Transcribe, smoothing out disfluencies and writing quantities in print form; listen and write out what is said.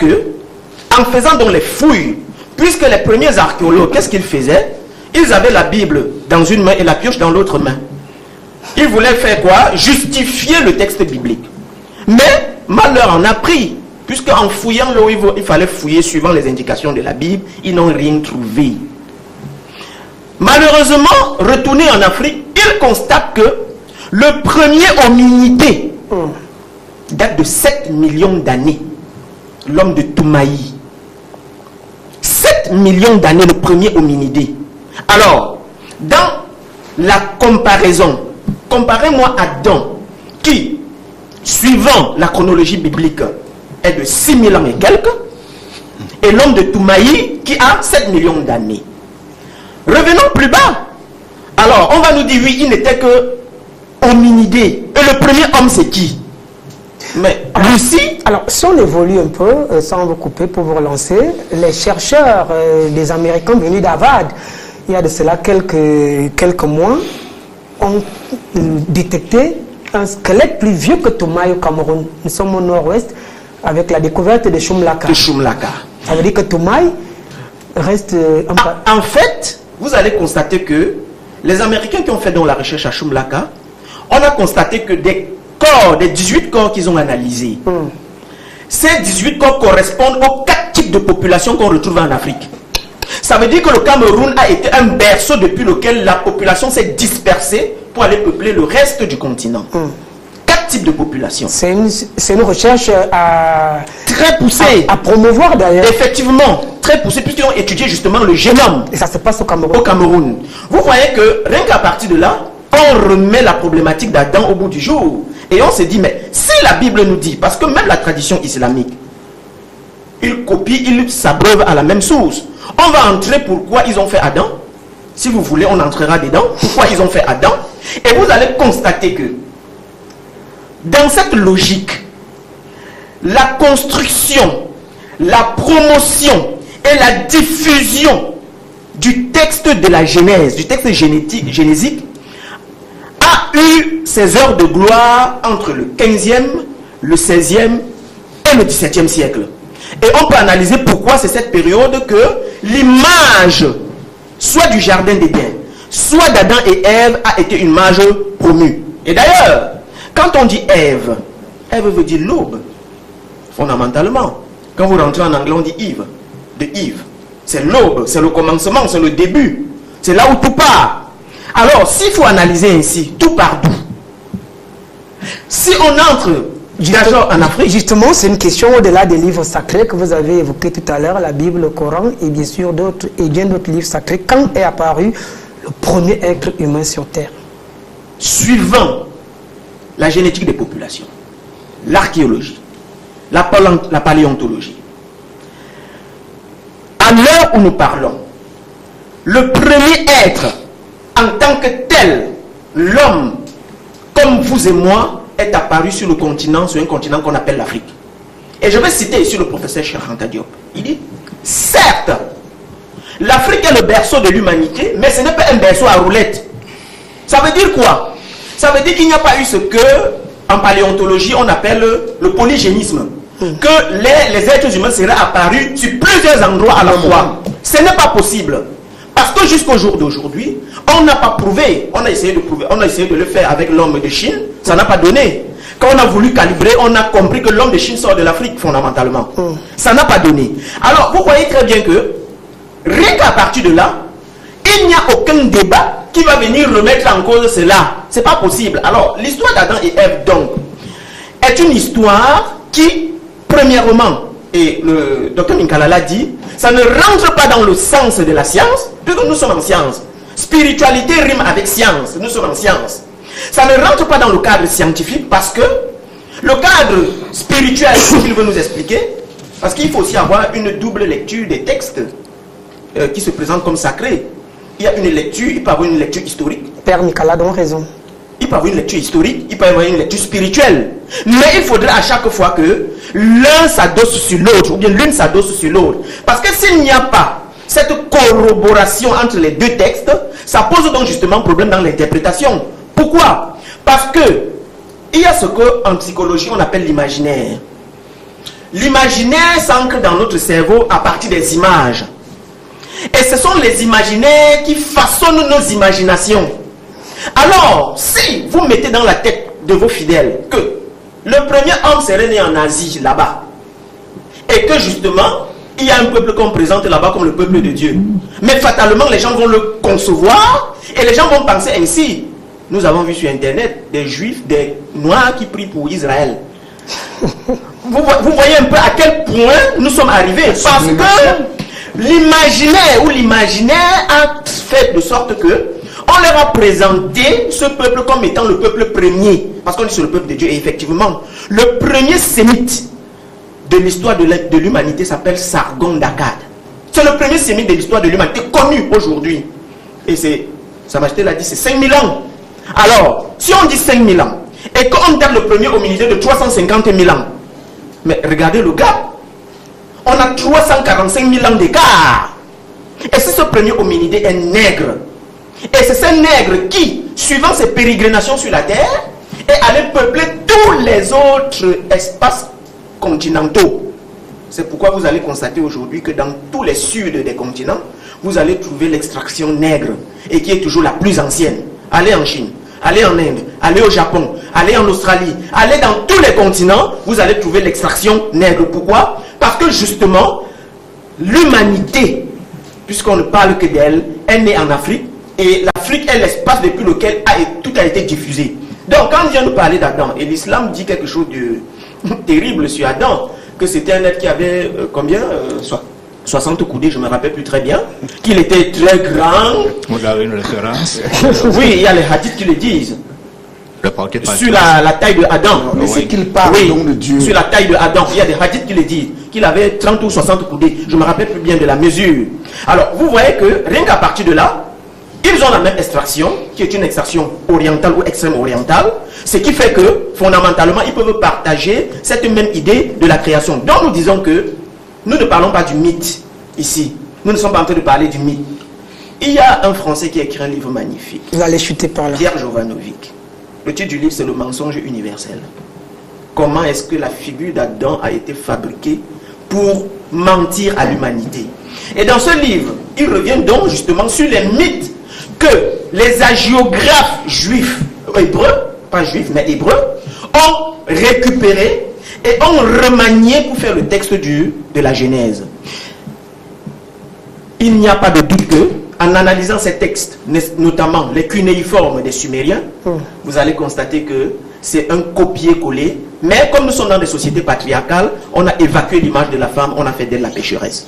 que, en faisant donc les fouilles, puisque les premiers archéologues, qu'est-ce qu'ils faisaient? Ils avaient la Bible dans une main et la pioche dans l'autre main. Ils voulaient faire quoi? Justifier le texte biblique. Mais malheur en a pris, puisque en fouillant là où il fallait fouiller suivant les indications de la Bible, ils n'ont rien trouvé. Malheureusement, retourné en Afrique, ils constatent que le premier hominidé date de 7 millions d'années. L'homme de Toumaï. 7 millions d'années, le premier hominidé. Alors, dans la comparaison, comparez-moi Adam, qui, suivant la chronologie biblique, est de 6 000 ans et quelques, et l'homme de Toumaï, qui a 7 millions d'années. Revenons plus bas. Alors, on va nous dire, oui, il n'était que hominidé. Et le premier homme, c'est qui? Mais Lucie... Alors, si on évolue un peu, sans vous couper pour vous relancer, les chercheurs des Américains venus d'Harvard, il y a de cela quelques mois, ont détecté un squelette plus vieux que Toumaï au Cameroun. Nous sommes au nord-ouest avec la découverte de Shumlaka. Ça veut dire que Toumaï reste... En fait, vous allez constater que les Américains qui ont fait donc la recherche à Shumlaka, on a constaté que des corps, des 18 corps qu'ils ont analysés, ces 18 corps correspondent aux 4 types de populations qu'on retrouve en Afrique. Ça veut dire que le Cameroun a été un berceau depuis lequel la population s'est dispersée pour aller peupler le reste du continent. 4 types de populations. C'est une recherche très poussée. À promouvoir d'ailleurs. Effectivement, très poussée, puisqu'ils ont étudié justement le génome. Et ça se passe au Cameroun. Au Cameroun. Vous voyez que rien qu'à partir de là, on remet la problématique d'Adam au bout du jour. Et on se dit, mais si la Bible nous dit, parce que même la tradition islamique, ils copient, ils s'abreuvent à la même source. On va entrer pourquoi ils ont fait Adam. Si vous voulez, on entrera dedans. Pourquoi ils ont fait Adam. Et vous allez constater que, dans cette logique, la construction, la promotion et la diffusion du texte de la Genèse, du texte génésique, a eu ses heures de gloire entre le 15e, le 16e et le 17e siècle. Et on peut analyser pourquoi c'est cette période que l'image, soit du jardin d'Éden, soit d'Adam et Ève, a été une image promue. Et d'ailleurs, quand on dit Ève, Ève veut dire l'aube, fondamentalement. Quand vous rentrez en anglais, on dit Eve, de Eve. C'est l'aube, c'est le commencement, c'est le début. C'est là où tout part. Alors, s'il faut analyser ainsi, tout part d'où? Si on entre en Afrique... Justement, c'est une question au-delà des livres sacrés que vous avez évoqués tout à l'heure, la Bible, le Coran et bien sûr d'autres, et bien d'autres livres sacrés. Quand est apparu le premier être humain sur Terre? Suivant la génétique des populations, l'archéologie, la paléontologie, à l'heure où nous parlons, le premier être en tant que tel, l'homme, comme vous et moi, est apparu sur le continent, sur un continent qu'on appelle l'Afrique. Et je vais citer ici le professeur Cheikh Anta Diop. Il dit, certes, l'Afrique est le berceau de l'humanité, mais ce n'est pas un berceau à roulettes. Ça veut dire quoi? Ça veut dire qu'il n'y a pas eu ce que, en paléontologie, on appelle le polygénisme. Que les êtres humains seraient apparus sur plusieurs endroits à la fois. Ce n'est pas possible. Parce que jusqu'au jour d'aujourd'hui, on n'a pas prouvé. On a essayé de prouver. On a essayé de le faire avec l'homme de Chine. Ça n'a pas donné. Quand on a voulu calibrer, on a compris que l'homme de Chine sort de l'Afrique, fondamentalement. Ça n'a pas donné. Alors, vous voyez très bien que, rien qu'à partir de là, il n'y a aucun débat qui va venir remettre en cause cela. C'est pas possible. Alors, l'histoire d'Adam et Ève, donc, est une histoire qui, premièrement, et le docteur Minkala l'a dit, ça ne rentre pas dans le sens de la science, puisque nous sommes en science. Spiritualité rime avec science, nous sommes en science. Ça ne rentre pas dans le cadre scientifique parce que le cadre spirituel, c'est ce qu'il veut nous expliquer, parce qu'il faut aussi avoir une double lecture des textes qui se présentent comme sacrés. Il y a une lecture, il peut y avoir une lecture historique. Père Nicolas a raison. Il peut y avoir une lecture historique, il peut y avoir une lecture spirituelle. Mais il faudrait à chaque fois que l'un s'adosse sur l'autre, ou bien l'une s'adosse sur l'autre. Parce que s'il n'y a pas cette corroboration entre les deux textes, ça pose donc justement problème dans l'interprétation. Pourquoi? Parce que il y a ce qu'en psychologie on appelle l'imaginaire. l'imaginaire s'ancre dans notre cerveau à partir des images. Et ce sont les imaginaires qui façonnent nos imaginations. Alors, si vous mettez dans la tête de vos fidèles que le premier homme serait né en Asie, là-bas, et que justement, il y a un peuple qu'on présente là-bas comme le peuple de Dieu, mais fatalement, les gens vont le concevoir, et les gens vont penser ainsi. Nous avons vu sur Internet des Juifs, des Noirs qui prient pour Israël. Vous voyez un peu à quel point nous sommes arrivés, parce que l'imaginaire ou l'imaginaire a fait de sorte que on leur a présenté ce peuple comme étant le peuple premier, parce qu'on dit sur le peuple de Dieu, et effectivement, le premier sémite de l'histoire de l'humanité s'appelle Sargon d'Akkad. C'est le premier sémite de l'histoire de l'humanité connu aujourd'hui. Et c'est, Sa Majesté l'a dit, c'est 5000 ans. Alors, si on dit 5000 ans, et qu'on date le premier hominidé de 350 000 ans, mais regardez le gap, on a 345 000 ans d'écart. Et si ce premier hominidé est nègre, et c'est ce nègre qui, suivant ses pérégrinations sur la terre, est allé peupler tous les autres espaces continentaux. C'est pourquoi vous allez constater aujourd'hui que dans tous les suds des continents, vous allez trouver l'extraction nègre, et qui est toujours la plus ancienne. Allez en Chine, allez en Inde, allez au Japon, allez en Australie, allez dans tous les continents, vous allez trouver l'extraction nègre. Pourquoi? Parce que justement, l'humanité, puisqu'on ne parle que d'elle, est née en Afrique, et l'Afrique est l'espace depuis lequel tout a été diffusé. Donc quand on vient de parler d'Adam, et l'islam dit quelque chose de terrible sur Adam, que c'était un être qui avait combien 60 coudées, je ne me rappelle plus très bien, qu'il était très grand. Vous avez une référence? Oui, il y a les hadiths qui le disent. Sur la taille de Adam. Mais c'est qu'il parle donc de Dieu. Sur la taille de Adam, il y a des hadiths qui le disent, qu'il avait 30 ou 60 coudées. Je ne me rappelle plus bien de la mesure. Alors, vous voyez que rien qu'à partir de là, ils ont la même extraction, qui est une extraction orientale ou extrême orientale, ce qui fait que, fondamentalement, ils peuvent partager cette même idée de la création. Donc, nous disons que nous ne parlons pas du mythe ici. Nous ne sommes pas en train de parler du mythe. Il y a un Français qui a écrit un livre magnifique. Vous allez chuter par là. Pierre Jovanovic. Le titre du livre, c'est Le mensonge universel. Comment est-ce que la figure d'Adam a été fabriquée pour mentir à l'humanité? Et dans ce livre, il revient donc justement sur les mythes que les hagiographes juifs, hébreux, pas juifs, mais hébreux, ont récupérés et ont remanié pour faire le texte de la Genèse. Il n'y a pas de doute que, en analysant ces textes, notamment les cunéiformes des Sumériens, vous allez constater que c'est un copier-coller. Mais comme nous sommes dans des sociétés patriarcales, on a évacué l'image de la femme, on a fait d'elle la pécheresse.